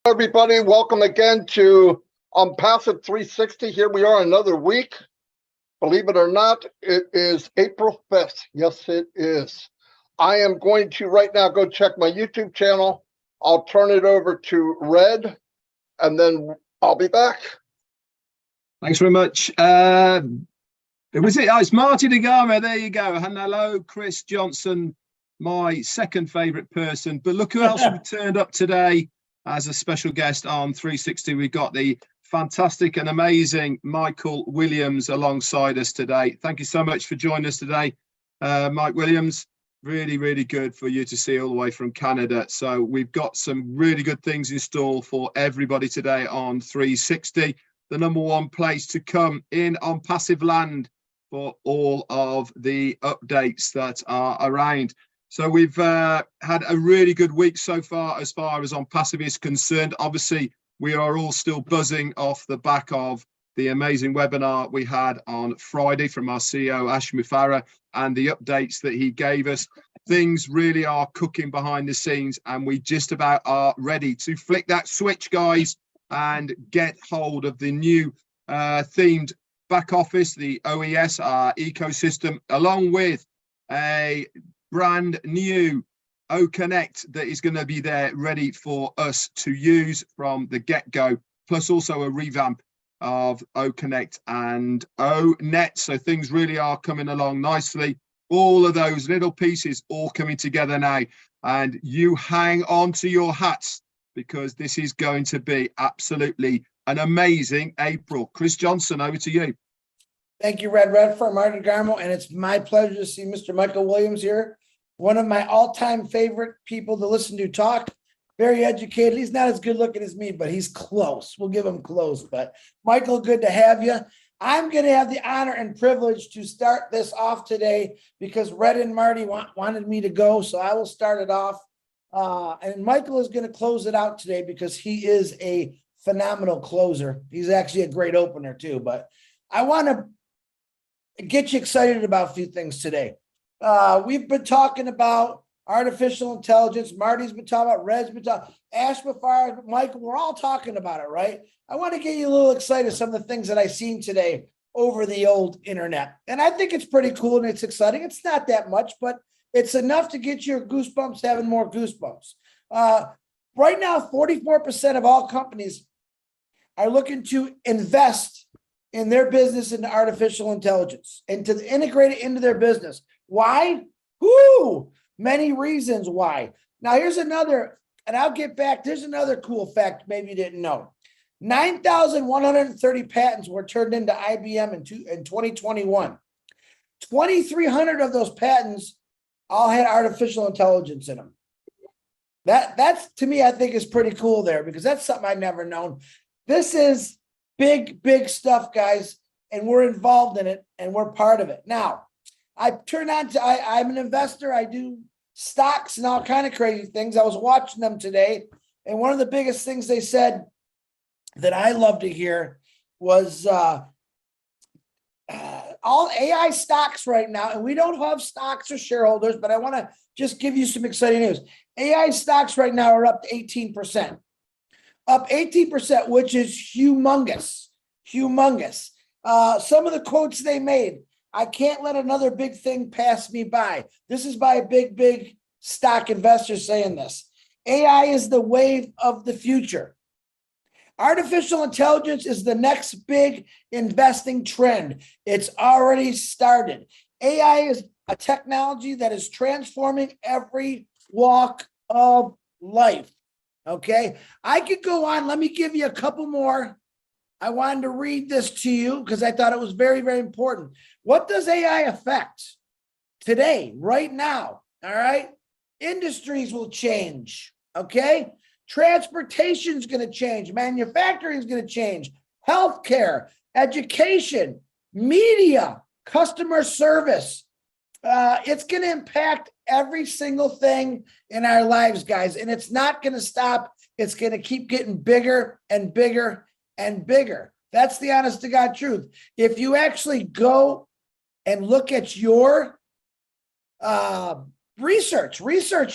Everybody, welcome again to OnPassive 360. Here we are another week. Believe it or not, it is April 5th. Yes, it is. I am going to right now go check my YouTube channel. I'll turn it over to Red, and then I'll be back. Thanks very much. Who was it? Oh, it's Marty Degama. There you go. And hello, Chris Johnson, my second favourite person. But look who else we turned up today as a special guest on 360. We got the fantastic and amazing Michael Williams alongside us today. Thank you so much for joining us today, Mike Williams. Really, really good for you to see all the way from Canada. So we've got some really good things in store for everybody today on 360, the number one place to come in OnPassive land for all of the updates that are around. So we've had a really good week so far as OnPassive is concerned. Obviously, we are all still buzzing off the back of the amazing webinar we had on Friday from our CEO, Ash Mufareh, and the updates that he gave us. Things really are cooking behind the scenes, and we just about are ready to flick that switch, guys, and get hold of the new themed back office, the OES, our ecosystem, along with a brand new O-Connect that is going to be there ready for us to use from the get-go, plus also a revamp of O-Connect and O-Net. So things really are coming along nicely. All of those little pieces all coming together now, and you hang on to your hats because this is going to be absolutely an amazing April. Chris Johnson, over to you. Thank you, Red for Marty Garmo, and it's my pleasure to see Mr. Michael Williams here. One of my all-time favorite people to listen to talk. Very educated. He's not as good looking as me, but he's close. We'll give him close. But Michael, good to have you. I'm going to have the honor and privilege to start this off today because Red and Marty wanted me to go, so I will start it off. And Michael is going to close it out today because he is a phenomenal closer. He's actually a great opener too. But I want to get you excited about a few things today. We've been talking about artificial intelligence. Marty's been talking about, Red's been talking, Ash Mufareh, Michael, we're all talking about it, right? I want to get you a little excited some of the things that I've seen today over the old internet. And I think it's pretty cool and it's exciting. It's not that much, but it's enough to get your goosebumps having more goosebumps. Right now, 44% of all companies are looking to invest in their business into artificial intelligence and to integrate it into their business. Why? Woo! Many reasons why. Now, here's another, and I'll get back. There's another cool fact maybe you didn't know. 9,130 patents were turned into IBM in 2021. 2,300 of those patents all had artificial intelligence in them. That's to me, I think is pretty cool there because that's something I've never known. This is big, big stuff, guys, and we're involved in it and we're part of it. Now, I'm an investor. I do stocks and all kind of crazy things. I was watching them today, and one of the biggest things they said that I love to hear was all AI stocks right now, and we don't have stocks or shareholders, but I want to just give you some exciting news. AI stocks right now are up to 18%. Up 18%, which is humongous, humongous. Some of the quotes they made, I can't let another big thing pass me by. This is by a big, big stock investor saying this. AI is the wave of the future. Artificial intelligence is the next big investing trend. It's already started. AI is a technology that is transforming every walk of life. Okay, I could go on. Let me give you a couple more. I wanted to read this to you because I thought it was very, very important. What does AI affect today, right now? All right. Industries will change. Okay. Transportation is going to change. Manufacturing is going to change. Healthcare, education, media, customer service. It's going to impact every single thing in our lives, guys. And it's not going to stop. It's going to keep getting bigger and bigger and bigger. That's the honest to God truth. If you actually go and look at your research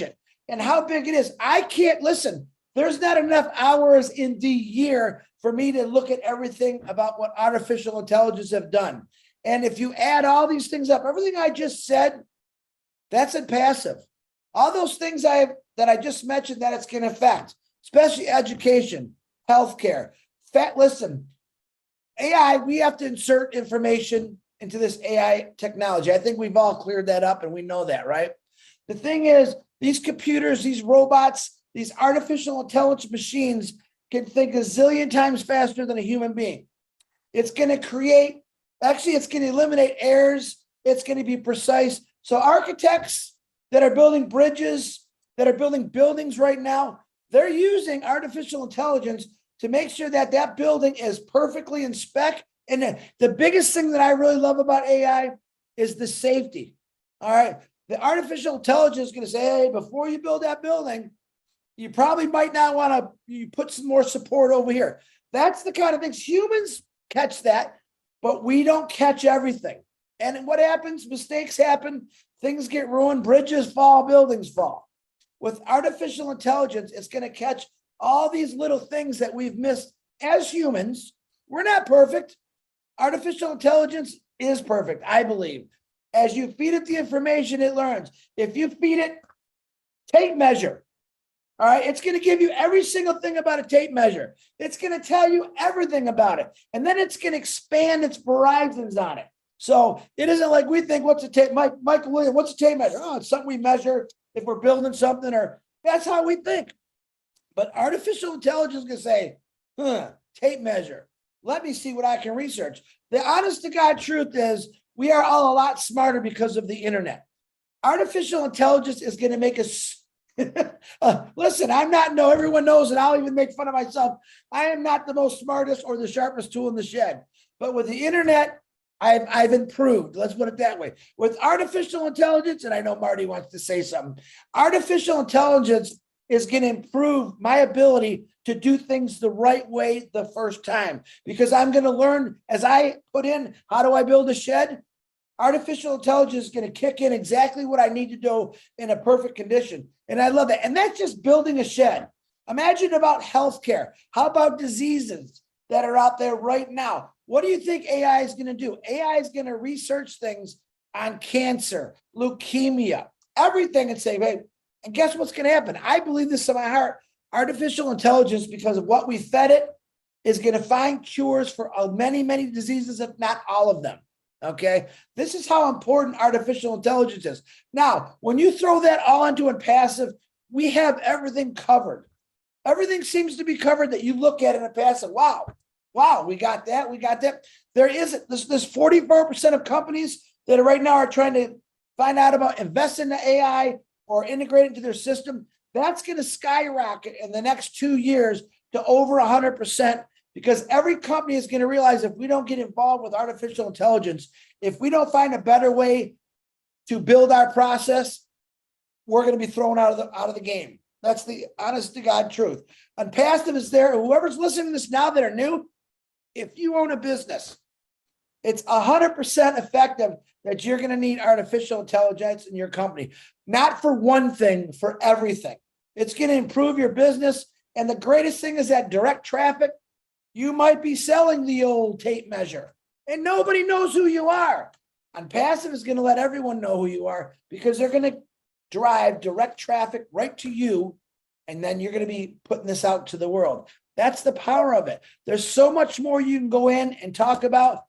it and how big it is. I can't listen. There's not enough hours in the year for me to look at everything about what artificial intelligence have done. And if you add all these things up, everything I just said, that's OnPassive. All those things that I just mentioned that it's going to affect, especially education, healthcare. Listen, AI, we have to insert information into this AI technology. I think we've all cleared that up and we know that, right? The thing is, these computers, these robots, these artificial intelligence machines can think a zillion times faster than a human being. It's going to create, actually, it's going to eliminate errors. It's going to be precise. So architects that are building bridges, that are building buildings right now, they're using artificial intelligence to make sure that that building is perfectly in spec. And the biggest thing that I really love about AI is the safety. All right. The artificial intelligence is going to say, hey, before you build that building, you probably might not want to put some more support over here. That's the kind of things humans catch that, but we don't catch everything. And what happens? Mistakes happen. Things get ruined. Bridges fall, buildings fall. With artificial intelligence, it's going to catch all these little things that we've missed as humans. We're not perfect. Artificial intelligence is perfect, I believe. As you feed it the information, it learns. If you feed it tape measure, all right, it's going to give you every single thing about a tape measure. It's going to tell you everything about it. And then it's going to expand its horizons on it. So it isn't like we think, what's a tape, Michael Williams, what's a tape measure? Oh, it's something we measure if we're building something, or that's how we think. But artificial intelligence can say, tape measure. Let me see what I can research. The honest to God truth is we are all a lot smarter because of the internet. Artificial intelligence is going to make us listen, everyone knows, and I'll even make fun of myself. I am not the most smartest or the sharpest tool in the shed, but with the internet, I've improved. Let's put it that way. With artificial intelligence, and I know Marty wants to say something, artificial intelligence is going to improve my ability to do things the right way the first time, because I'm going to learn as I put in, how do I build a shed? Artificial intelligence is going to kick in exactly what I need to do in a perfect condition. And I love that. And that's just building a shed. Imagine about healthcare. How about diseases that are out there right now? What do you think AI is going to do? AI is going to research things on cancer, leukemia, everything, and say, hey, and guess what's going to happen? I believe this in my heart. Artificial intelligence, because of what we fed it, is going to find cures for many, many diseases, if not all of them. Okay, this is how important artificial intelligence is. Now, when you throw that all into OnPassive, we have everything covered. Everything seems to be covered that you look at in OnPassive. Wow, we got that. There isn't this 44% of companies that right now are trying to find out about invest in the AI or integrate it into their system. That's going to skyrocket in the next 2 years to over 100%. Because every company is going to realize if we don't get involved with artificial intelligence, if we don't find a better way to build our process, we're going to be thrown out of the game. That's the honest to God truth. OnPassive is there. Whoever's listening to this now that are new, if you own a business, it's 100% effective that you're going to need artificial intelligence in your company. Not for one thing, for everything. It's going to improve your business. And the greatest thing is that direct traffic. You might be selling the old tape measure and nobody knows who you are. OnPassive is going to let everyone know who you are, because they're going to drive direct traffic right to you. And then you're going to be putting this out to the world. That's the power of it. There's so much more you can go in and talk about.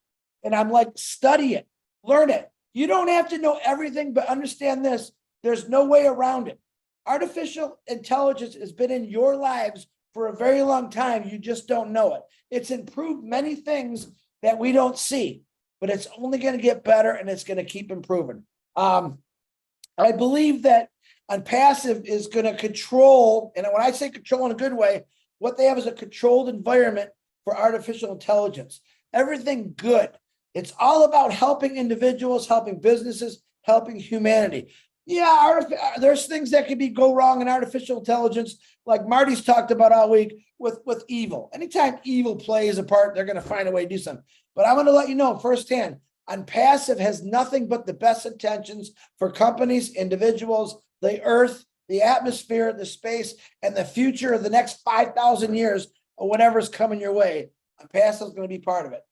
And I'm like, study it, learn it. You don't have to know everything, but understand this. There's no way around it. Artificial intelligence has been in your lives for a very long time. You just don't know it. It's improved many things that we don't see, but it's only going to get better and it's going to keep improving. I believe that OnPassive is going to control, and when I say control in a good way, what they have is a controlled environment for artificial intelligence. Everything good. It's all about helping individuals, helping businesses, helping humanity. Yeah, there's things that can go wrong in artificial intelligence, like Marty's talked about all week with evil. Anytime evil plays a part, they're going to find a way to do something. But I'm going to let you know firsthand, OnPassive has nothing but the best intentions for companies, individuals, the earth, the atmosphere, the space, and the future of the next 5,000 years or whatever's coming your way. OnPassive is going to be part of it.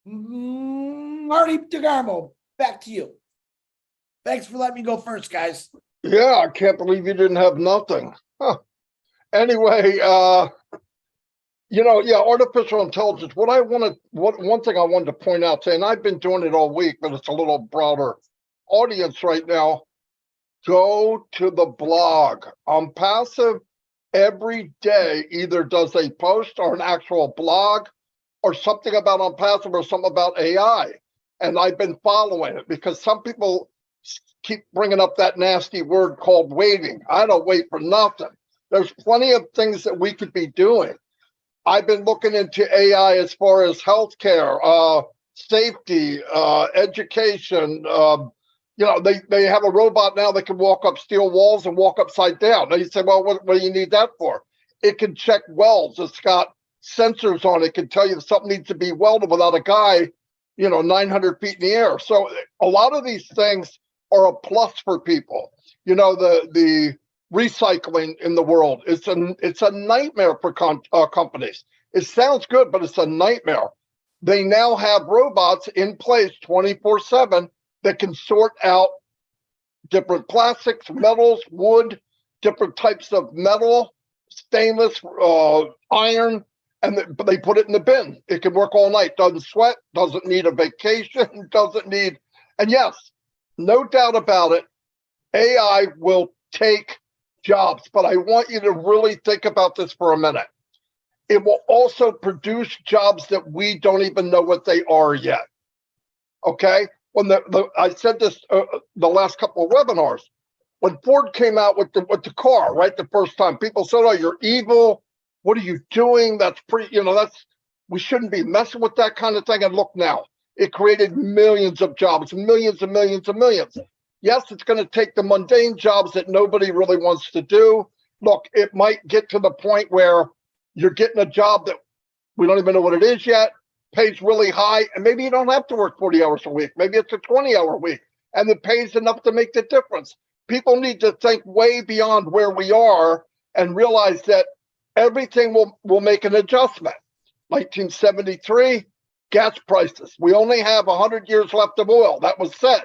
Marty DeGarmo, back to you. Thanks for letting me go first, guys. Yeah, I can't believe you didn't have nothing. Huh. Anyway, artificial intelligence. One thing I wanted to point out, and I've been doing it all week, but it's a little broader audience right now. Go to the blog. OnPassive every day either does a post or an actual blog or something about OnPassive or something about AI. And I've been following it because some people keep bringing up that nasty word called waiting. I don't wait for nothing. There's plenty of things that we could be doing. I've been looking into AI as far as healthcare, safety, education. They have a robot now that can walk up steel walls and walk upside down. Now you say, well, what do you need that for? It can check welds. It's got sensors on it. It can tell you if something needs to be welded without a guy, 900 feet in the air. So a lot of these things are a plus for people. The recycling in the world, it's a nightmare for companies. It sounds good, but it's a nightmare. They now have robots in place 24/7 that can sort out different plastics, metals, wood, different types of metal, stainless, iron, but they put it in the bin. It can work all night, doesn't sweat, doesn't need a vacation, and yes, no doubt about it, AI will take jobs, but I want you to really think about this for a minute. It will also produce jobs that we don't even know what they are yet. Okay? When I said this the last couple of webinars, when Ford came out with the car, right, the first time, people said, "Oh, you're evil. What are you doing? We shouldn't be messing with that kind of thing." And look now, it created millions of jobs, millions and millions and millions. Yes, it's going to take the mundane jobs that nobody really wants to do. Look, it might get to the point where you're getting a job that we don't even know what it is yet, pays really high, and maybe you don't have to work 40 hours a week. Maybe it's a 20-hour week, and it pays enough to make the difference. People need to think way beyond where we are and realize that everything will make an adjustment. 1973, gas prices. We only have 100 years left of oil. That was said.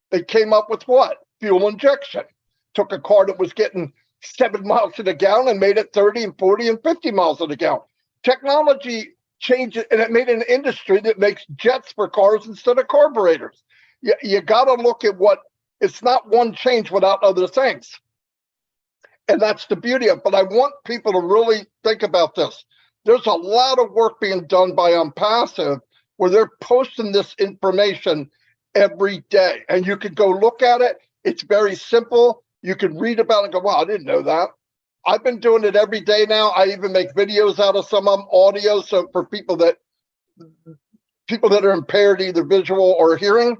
They came up with what? Fuel injection. Took a car that was getting 7 miles to the gallon and made it 30 and 40 and 50 miles to the gallon. Technology changed it, and it made an industry that makes jets for cars instead of carburetors. You got to look at it's not one change without other things. And that's the beauty of it. But I want people to really think about this. There's a lot of work being done by OnPassive where they're posting this information every day. And you can go look at it. It's very simple. You can read about it and go, wow, I didn't know that. I've been doing it every day now. I even make videos out of some of them, audio, so for people that are impaired, either visual or hearing.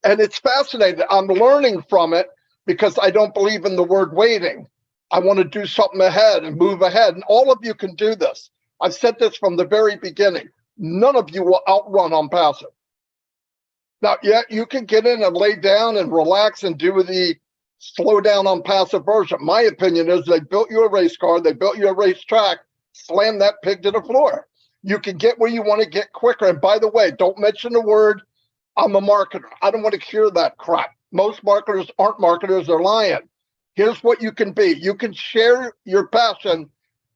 And it's fascinating. I'm learning from it because I don't believe in the word waiting. I want to do something ahead and move ahead. And all of you can do this. I've said this from the very beginning. None of you will outrun OnPassive. Now, yeah, you can get in and lay down and relax and do the slow down OnPassive version. My opinion is they built you a race car, they built you a racetrack, slam that pig to the floor. You can get where you want to get quicker. And by the way, don't mention the word, I'm a marketer. I don't want to hear that crap. Most marketers aren't marketers, they're lying. Here's what you can be. You can share your passion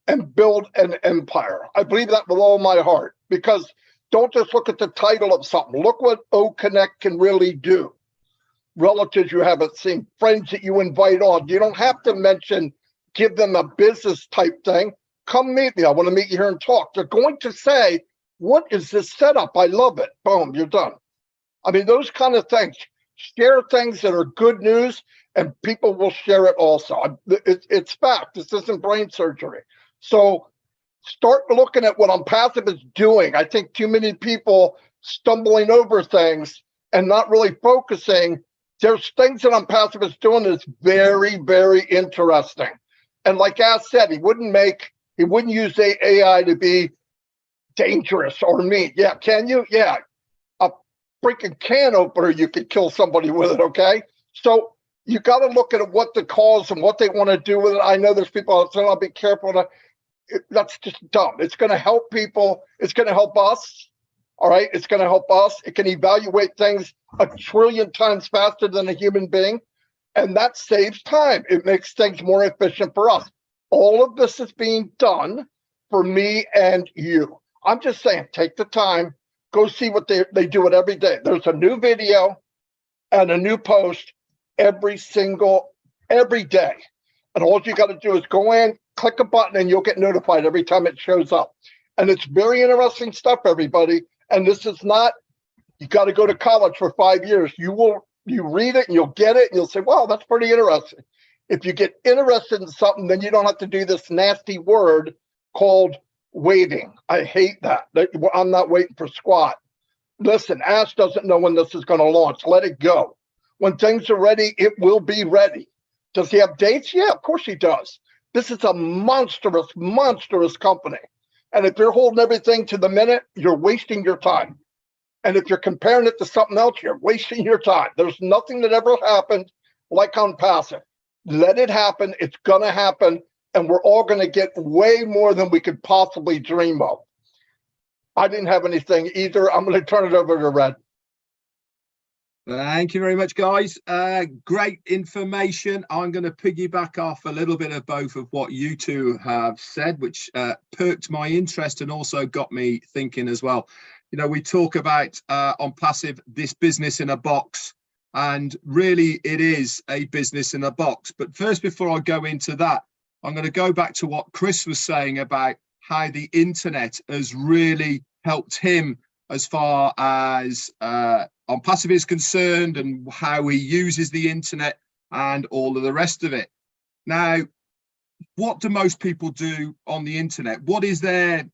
and build an empire. I believe that with all my heart, because don't just look at the title of something. Look what O-Connect can really do. Relatives you haven't seen, friends that you invite on. You don't have to give them a business type thing. Come meet me. I want to meet you here and talk. They're going to say, what is this setup? I love it. Boom, you're done. I mean, those kind of things. Share things that are good news, and people will share it also. It's fact. This isn't brain surgery. So start looking at what OnPassive is doing. I think too many people stumbling over things and not really focusing. There's things that OnPassive is doing that's very, very interesting. And like Ash said, he wouldn't use the AI to be dangerous or mean. Yeah, can you? Yeah. A freaking can opener, you could kill somebody with it, okay? So you got to look at what the cause and what they want to do with it. I know there's people out there, I'll be careful. That's just dumb. It's going to help people. It's going to help us. All right. It's going to help us. It can evaluate things 1 trillion times faster than a human being. And that saves time. It makes things more efficient for us. All of this is being done for me and you. I'm just saying, take the time, go see what they do it every day. There's a new video and a new post every day. And all you got to do is go in, click a button, and you'll get notified every time it shows up. And it's very interesting stuff, everybody. And this is not, you got to go to college for 5 years. You read it and you'll get it and you'll say, wow, that's pretty interesting. If you get interested in something, then you don't have to do this nasty word called waiting. I hate that. I'm not waiting for squat. Listen, Ash doesn't know when this is going to launch. Let it go. When things are ready, it will be ready. Does he have dates? Yeah, of course he does. This is a monstrous, monstrous company. And if you're holding everything to the minute, you're wasting your time. And if you're comparing it to something else, you're wasting your time. There's nothing that ever happened like OnPassive. Let it happen. It's going to happen. And we're all going to get way more than we could possibly dream of. I didn't have anything either. I'm going to turn it over to Red. Thank you very much, guys. Great information. I'm going to piggyback off a little bit of both of what you two have said, which perked my interest and also got me thinking as well. You know, we talk about OnPassive, this business in a box, and really it is a business in a box. But first, before I go into that, I'm going to go back to what Chris was saying about how the internet has really helped him as far as OnPassive is concerned and how he uses the internet and all of the rest of it. Now, what do most people do on the internet? What is their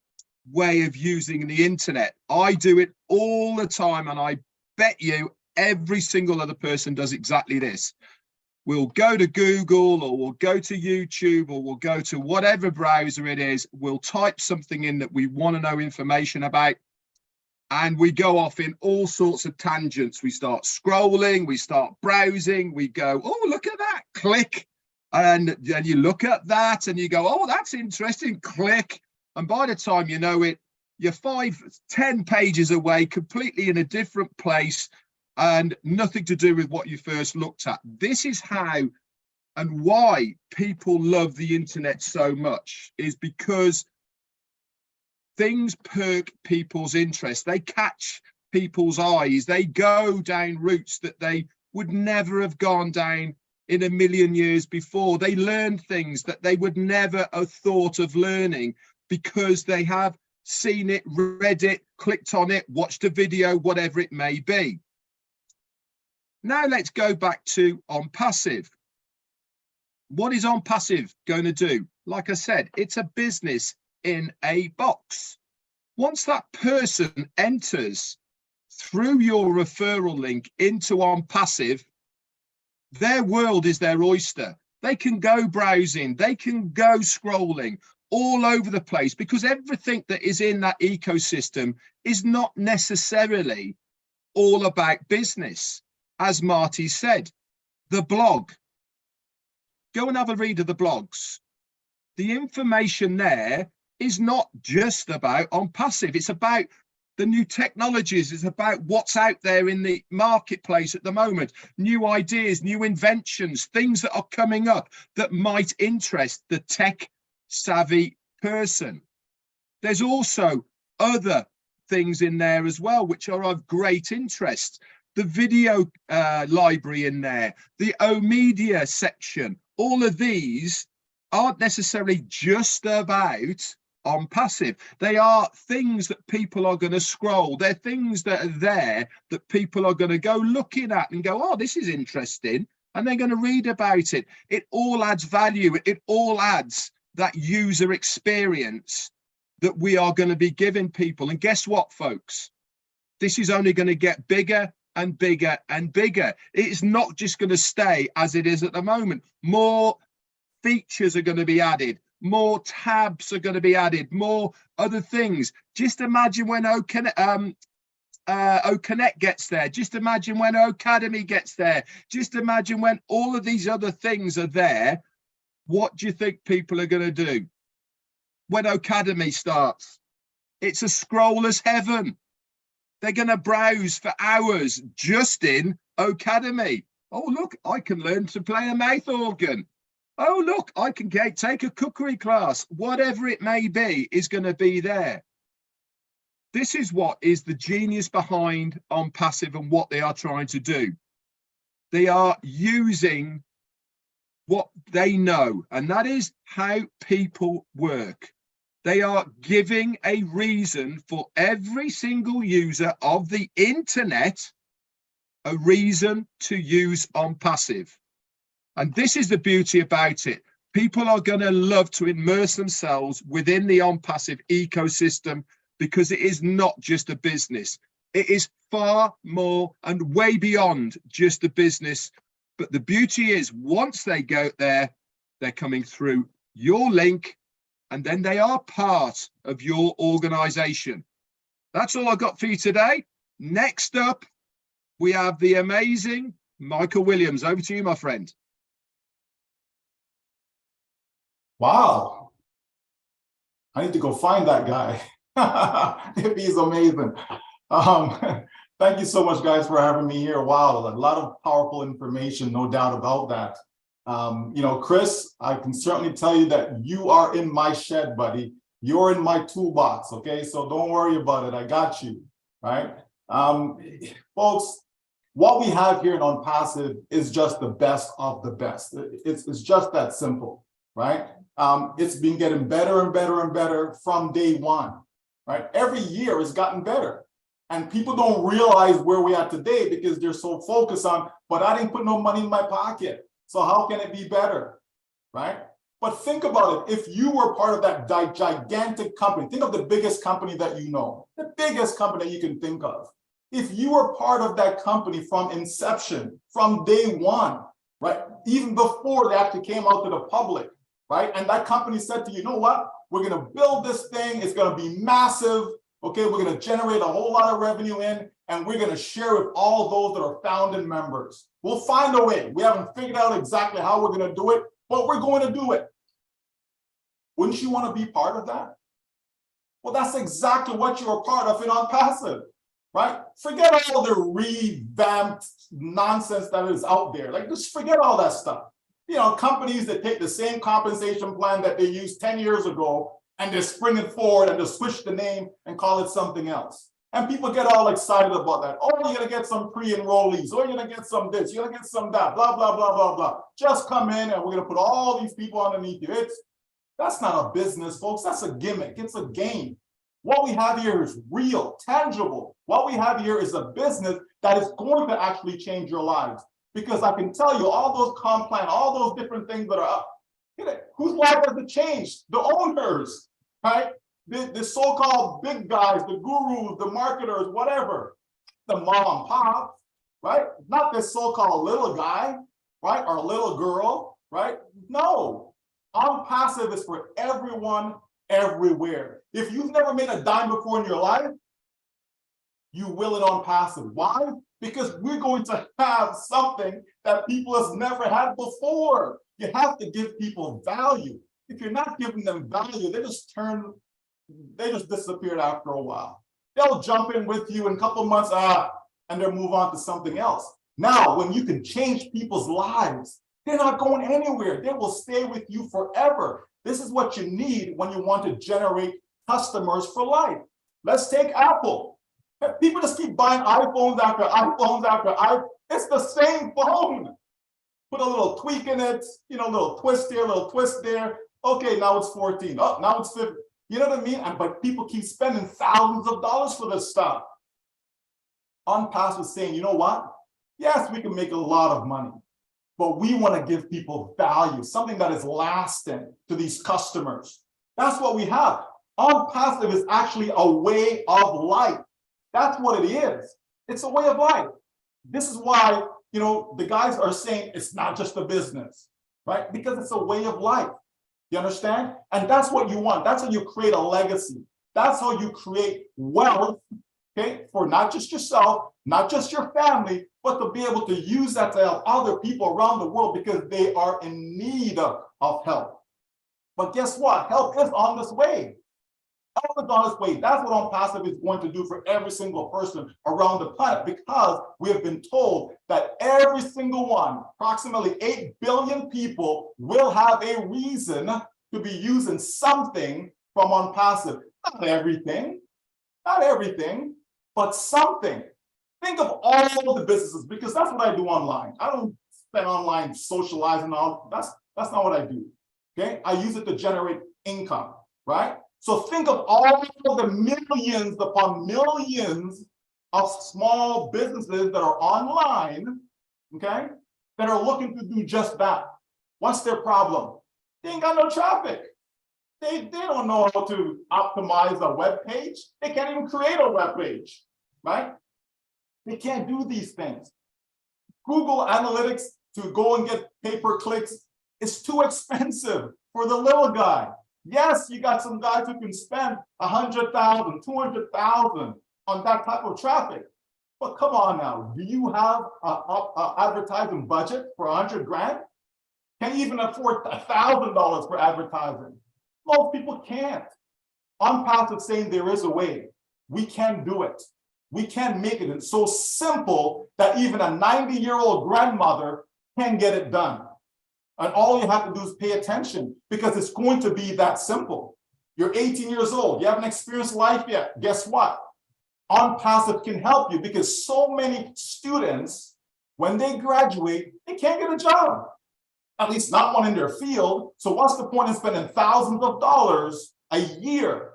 way of using the internet? I do it all the time, and I bet you every single other person does exactly this. We'll go to Google, or we'll go to YouTube, or we'll go to whatever browser it is. We'll type something in that we want to know information about, and we go off in all sorts of tangents. We start scrolling, we start browsing, we go, oh, look at that, click. And you look at that and you go, oh, that's interesting, click. And by the time you know it, you're 5-10 pages away, completely in a different place, and nothing to do with what you first looked at. This is how and why people love the internet so much, is because things perk people's interest. They catch people's eyes. They go down routes that they would never have gone down in a million years before. They learn things that they would never have thought of learning because they have seen it, read it, clicked on it, watched a video, whatever it may be. Now let's go back to OnPassive. What is OnPassive going to do? Like I said, it's a business in a box. Once that person enters through your referral link into OnPassive, their world is their oyster. They can go browsing, they can go scrolling all over the place, because everything that is in that ecosystem is not necessarily all about business. As Marty said, the blog, go and have a read of the blogs. The information there is not just about OnPassive. It's about the new technologies. It's about what's out there in the marketplace at the moment, new ideas, new inventions, things that are coming up that might interest the tech savvy person. There's also other things in there as well, which are of great interest. The video library in there, the O-Media section, all of these aren't necessarily just about OnPassive. They are things that people are going to scroll. They're things that are there that people are going to go looking at and go, oh, this is interesting. And they're going to read about it. It all adds value. It all adds that user experience that we are going to be giving people. And guess what, folks? This is only going to get bigger and bigger and bigger. It's not just going to stay as it is at the moment. More features are going to be added. More tabs are going to be added. More other things. Just imagine when O-Connect gets there. Just imagine when O-Cademy gets there. Just imagine when all of these other things are there. What do you think people are going to do when O-Cademy starts? It's a scroller's heaven. They're going to browse for hours just in O-Cademy. Oh, look, I can learn to play a mouth organ. Oh, look, I can take a cookery class. Whatever it may be is going to be there. This is what is the genius behind OnPassive and what they are trying to do. They are using what they know, and that is how people work. They are giving a reason for every single user of the internet, a reason to use OnPassive. And this is the beauty about it. People are going to love to immerse themselves within the OnPassive ecosystem because it is not just a business. It is far more and way beyond just a business. But the beauty is once they go there, they're coming through your link, and then they are part of your organization. That's all I've got for you today. Next up, we have the amazing Michael Williams. Over to you, my friend. Wow. I need to go find that guy. If he's amazing. Thank you so much, guys, for having me here. Wow, a lot of powerful information, no doubt about that. You know, Chris, I can certainly tell you that you are in my shed, buddy. You're in my toolbox, okay? So don't worry about it. I got you, right? Folks, what we have here in OnPassive is just the best of the best. It's just that simple, right? It's been getting better and better and better from day one, right? Every year it's gotten better. And people don't realize where we are today because they're so focused on, but I didn't put no money in my pocket. So how can it be better, right? But think about it. If you were part of that gigantic company, think of the biggest company that you know, the biggest company that you can think of. If you were part of that company from inception, from day one, right? Even before they actually came out to the public, right? And that company said to you, you know what? We're going to build this thing. It's going to be massive. Okay, we're going to generate a whole lot of revenue in, and we're going to share with all those that are founding members. We'll find a way. We haven't figured out exactly how we're going to do it, but we're going to do it. Wouldn't you want to be part of that? Well, that's exactly what you're a part of in OnPassive, right? Forget all the revamped nonsense that is out there. Like, just forget all that stuff. You know, companies that take the same compensation plan that they used 10 years ago and they're springing forward and just switch the name and call it something else. And people get all excited about that. Oh, you're gonna get some pre-enrollees, or you're gonna get some this, you're gonna get some that, blah, blah, blah, blah, blah. Just come in and we're gonna put all these people underneath you. That's not a business, folks. That's a gimmick. It's a game. What we have here is real, tangible. What we have here is a business that is going to actually change your lives. Because I can tell you all those comp plan, all those different things that are up. Whose life has it changed? The owners, right? The so-called big guys, the gurus, the marketers, whatever. The mom and pop, right? Not this so-called little guy, right? Or little girl, right? No. OnPassive is for everyone, everywhere. If you've never made a dime before in your life, you will it OnPassive. Why? Because we're going to have something that people have never had before. You have to give people value. If you're not giving them value, they just disappeared after a while. They'll jump in with you in a couple months, and they'll move on to something else. Now, when you can change people's lives, they're not going anywhere. They will stay with you forever. This is what you need when you want to generate customers for life. Let's take Apple. People just keep buying iPhones after iPhones after iPhones. It's the same phone. Put a little tweak in it, you know, a little twist here, a little twist there. Okay, now it's 14. Oh, now it's 50. You know what I mean? But people keep spending thousands of dollars for this stuff. OnPassive is saying, you know what? Yes, we can make a lot of money, but we want to give people value, something that is lasting to these customers. That's what we have. OnPassive is actually a way of life. That's what it is. It's a way of life. This is why, you know, the guys are saying it's not just a business, right? Because it's a way of life. You understand? And that's what you want. That's how you create a legacy. That's how you create wealth okay, for not just yourself, not just your family, but to be able to use that to help other people around the world because they are in need of help. But guess what? Help is on this way. Help is on its way. That's what OnPassive is going to do for every single person around the planet, because we have been told that every single one, approximately 8 billion people, will have a reason to be using something from OnPassive. Not everything, but something. Think of all the businesses, because that's what I do online. I don't spend online socializing. That's not what I do. Okay, I use it to generate income, right? So think of all the millions upon millions of small businesses that are online, okay, that are looking to do just that. What's their problem? They ain't got no traffic. They don't know how to optimize a web page. They can't even create a web page, right? They can't do these things. Google Analytics to go and get pay-per-clicks is too expensive for the little guy. Yes, you got some guys who can spend 100,000, 200,000 on that type of traffic. But come on now, do you have an advertising budget for 100 grand? Can you even afford $1,000 for advertising? Most people can't. OnPassive is saying there is a way. We can do it. We can make it. It's so simple that even a 90-year-old grandmother can get it done. And all you have to do is pay attention, because it's going to be that simple. You're 18 years old. You haven't experienced life yet. Guess what? OnPassive can help you, because so many students, when they graduate, they can't get a job. At least not one in their field. So what's the point in spending thousands of dollars a year?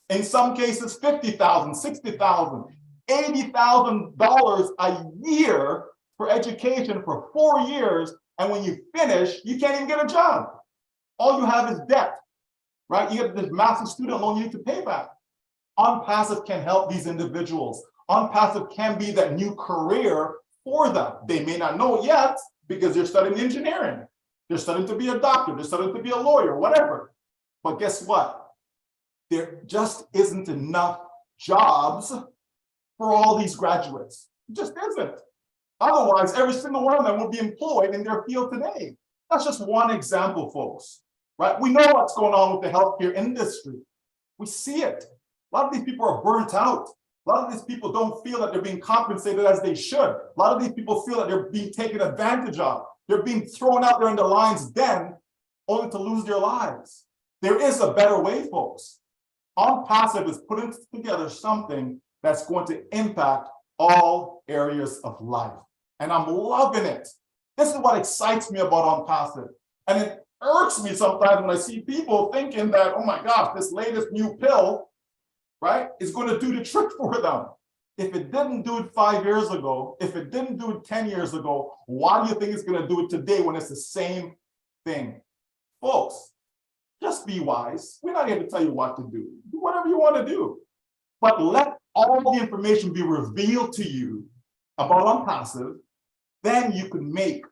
In some cases, $50,000, $60,000, $80,000 a year for education for 4 years. And when you finish, you can't even get a job. All you have is debt, right? You have this massive student loan you need to pay back. OnPassive can help these individuals. OnPassive can be that new career for them. They may not know it yet because they're studying engineering. They're studying to be a doctor. They're studying to be a lawyer, whatever. But guess what? There just isn't enough jobs for all these graduates. It just isn't. Otherwise, every single one of them will be employed in their field today. That's just one example, folks, right? We know what's going on with the healthcare industry. We see it. A lot of these people are burnt out. A lot of these people don't feel that they're being compensated as they should. A lot of these people feel that they're being taken advantage of. They're being thrown out there in the lion's den only to lose their lives. There is a better way, folks. OnPassive is putting together something that's going to impact all areas of life. And I'm loving it. This is what excites me about OnPassive. And it irks me sometimes when I see people thinking that, oh my gosh, this latest new pill, right, is going to do the trick for them. If it didn't do it 5 years ago, if it didn't do it 10 years ago, why do you think it's going to do it today when it's the same thing? Folks, just be wise. We're not here to tell you what to do. Do whatever you want to do. But let all the information be revealed to you about OnPassive. Then you can make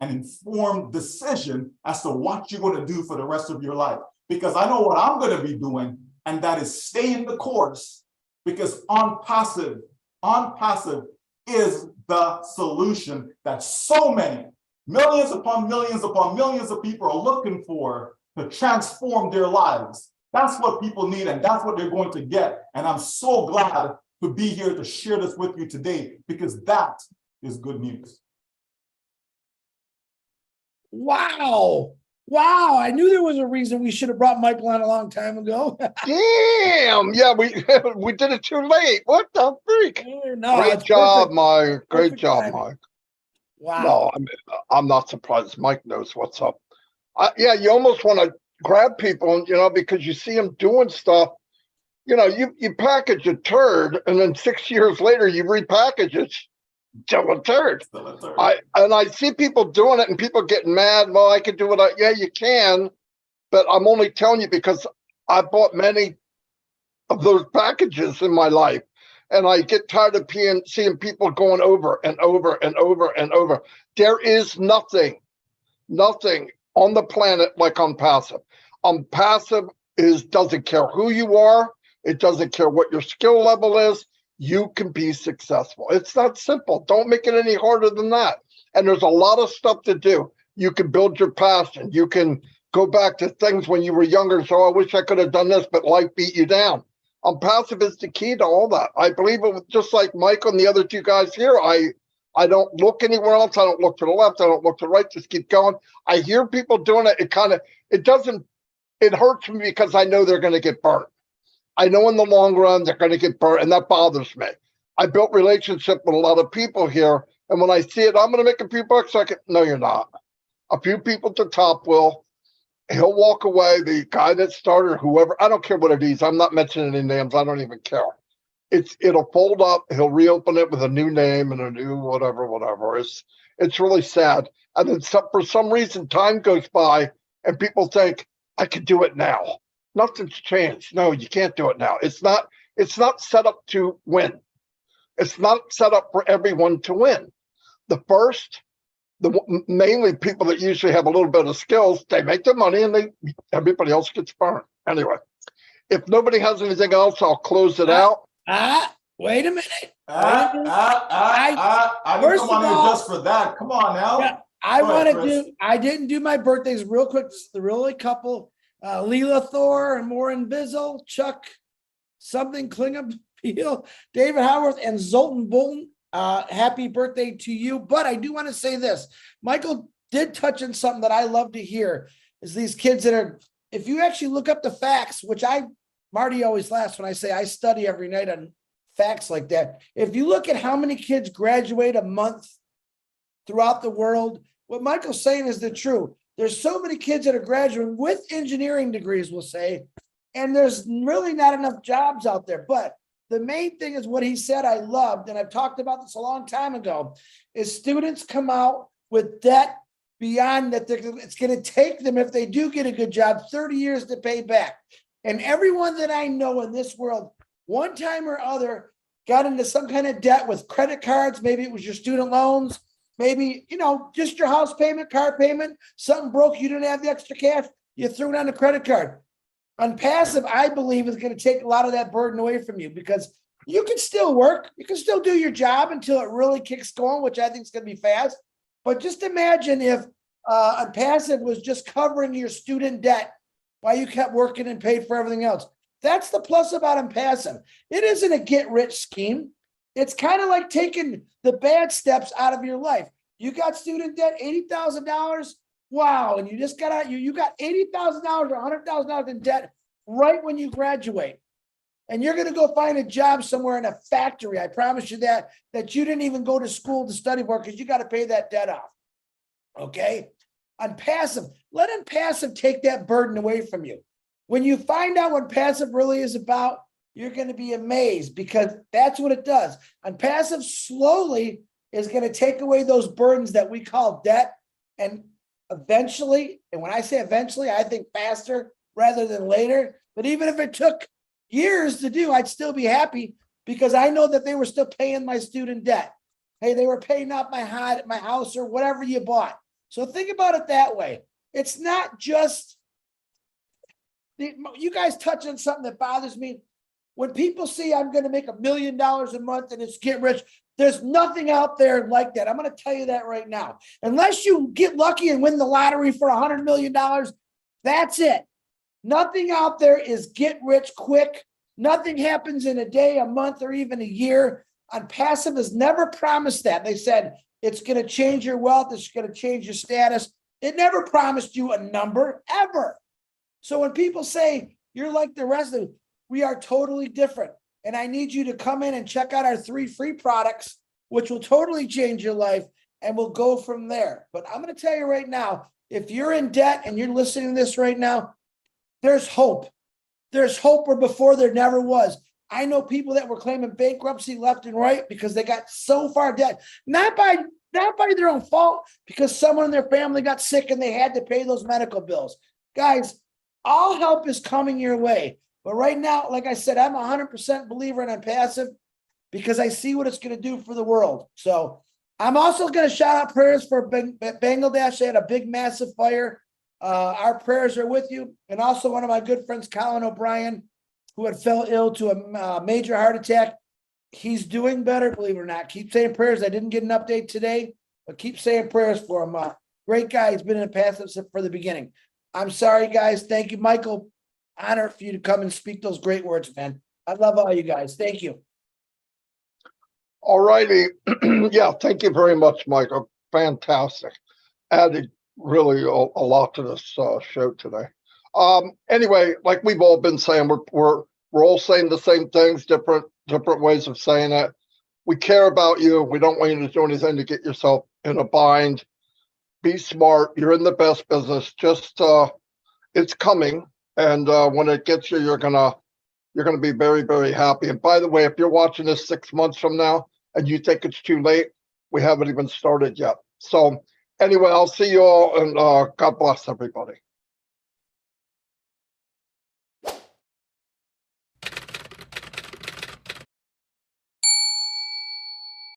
an informed decision as to what you're going to do for the rest of your life. Because I know what I'm going to be doing, and that is staying the course, because OnPassive is the solution that so many, millions upon millions of people are looking for to transform their lives. That's what people need, and that's what they're going to get. And I'm so glad to be here to share this with you today, because that is good news. Wow. Wow. I knew there was a reason we should have brought Michael on a long time ago. Damn. Yeah, we did it too late. What the freak? No, Great it's job, perfect. Mike. Great Perfect job, timing. Mike. Wow. No, I'm not surprised. Mike knows what's up. Yeah, you almost want to grab people, because you see them doing stuff. You package a turd, and then 6 years later you repackage it. Still a turd. I see people doing it, and people getting mad. Well, I could do it. Yeah, you can, but I'm only telling you because I bought many of those packages in my life, and I get tired of seeing people going over and over and over and over. There is nothing on the planet like OnPassive. OnPassive doesn't care who you are. It doesn't care what your skill level is. you can be successful. It's not simple. Don't make it any harder than that. And there's a lot of stuff to do. You can build your passion. You can go back to things when you were younger. So I wish I could have done this, but life beat you down. OnPassive is the key to all that. I believe it was just like Michael and the other two guys here. I don't look anywhere else. I don't look to the left. I don't look to the right. Just keep going. I hear people doing it. It hurts me because I know they're going to get burnt. I know in the long run they're going to get burnt, and that bothers me. I built relationship with a lot of people here, and when I see it, I'm going to make a few bucks. No, you're not. A few people at the top will. He'll walk away. The guy that started, whoever, I don't care what it is. I'm not mentioning any names. I don't even care. It'll fold up. He'll reopen it with a new name and a new whatever. It's really sad. And then for some reason, time goes by, and people think I could do it now. Nothing's changed. No, you can't do it now. It's not set up to win. It's not set up for everyone to win. Mainly people that usually have a little bit of skills, they make their money and everybody else gets burnt. Anyway, if nobody has anything else, I'll close it out. Wait a minute. I didn't come on here just for that. Come on now. Yeah, I didn't do my birthdays real quick. This is the really couple. Leela Thor and Maureen Bizzle, Chuck something Klingham Peel, David Howarth, and Zoltan Bolton. Happy birthday to you. But I do want to say this. Michael did touch on something that I love to hear is these kids that are, if you actually look up the facts, which Marty always laughs when I say I study every night on facts like that. If you look at how many kids graduate a month throughout the world, what Michael's saying is the truth. There's so many kids that are graduating with engineering degrees, we'll say, and there's really not enough jobs out there. But the main thing is what he said I loved, and I've talked about this a long time ago, is students come out with debt beyond that. It's going to take them, if they do get a good job, 30 years to pay back. And everyone that I know in this world, one time or other, got into some kind of debt with credit cards. Maybe it was your student loans. Maybe, just your house payment, car payment, something broke, you didn't have the extra cash, you threw it on the credit card. OnPassive, I believe, is going to take a lot of that burden away from you because you can still work. You can still do your job until it really kicks going, which I think is going to be fast. But just imagine if OnPassive was just covering your student debt while you kept working and paid for everything else. That's the plus about OnPassive. It isn't a get-rich scheme. It's kind of like taking the bad steps out of your life. You got student debt, $80,000. Wow. And you just got out, you got $80,000 or $100,000 in debt right when you graduate. And you're going to go find a job somewhere in a factory. I promise you that you didn't even go to school to study for because you got to pay that debt off. Okay. OnPassive, let OnPassive take that burden away from you. When you find out what OnPassive really is about, you're going to be amazed because that's what it does. OnPassive slowly is going to take away those burdens that we call debt. And eventually, and when I say eventually, I think faster rather than later. But even if it took years to do, I'd still be happy because I know that they were still paying my student debt. Hey, they were paying off my house or whatever you bought. So think about it that way. It's not just, you guys touch on something that bothers me. When people see I'm going to make $1 million a month and it's get rich, there's nothing out there like that. I'm going to tell you that right now. Unless you get lucky and win the lottery for $100 million, that's it. Nothing out there is get rich quick. Nothing happens in a day, a month, or even a year. OnPassive has never promised that. They said it's going to change your wealth. It's going to change your status. It never promised you a number ever. So when people say you're like the rest of them, we are totally different. And I need you to come in and check out our 3 free products, which will totally change your life. And we'll go from there. But I'm going to tell you right now, if you're in debt and you're listening to this right now, there's hope. There's hope where before there never was. I know people that were claiming bankruptcy left and right because they got so far debt, not by their own fault, because someone in their family got sick and they had to pay those medical bills. Guys, all help is coming your way. But right now, like I said, I'm 100% believer in OnPassive because I see what it's going to do for the world. So I'm also going to shout out prayers for Bangladesh. They had a big, massive fire. Our prayers are with you. And also one of my good friends, Colin O'Brien, who had fell ill to a major heart attack. He's doing better, believe it or not. Keep saying prayers. I didn't get an update today, but keep saying prayers for him. Great guy. He's been in passive for the beginning. I'm sorry, guys. Thank you, Michael. Honor for you to come and speak those great words, man. I love all you guys. Thank you. All righty. Yeah, thank you very much, Michael. Fantastic. Added really a lot to this show today. Anyway, like we've all been saying, we're all saying the same things, different ways of saying it. We care about you. We don't want you to do anything to get yourself in a bind. Be smart. You're in the best business. Just it's coming, and when it gets you, you're gonna be very, very happy. And by the way, if you're watching this 6 months from now and you think it's too late, we haven't even started yet. So anyway, I'll see you all, and God bless everybody.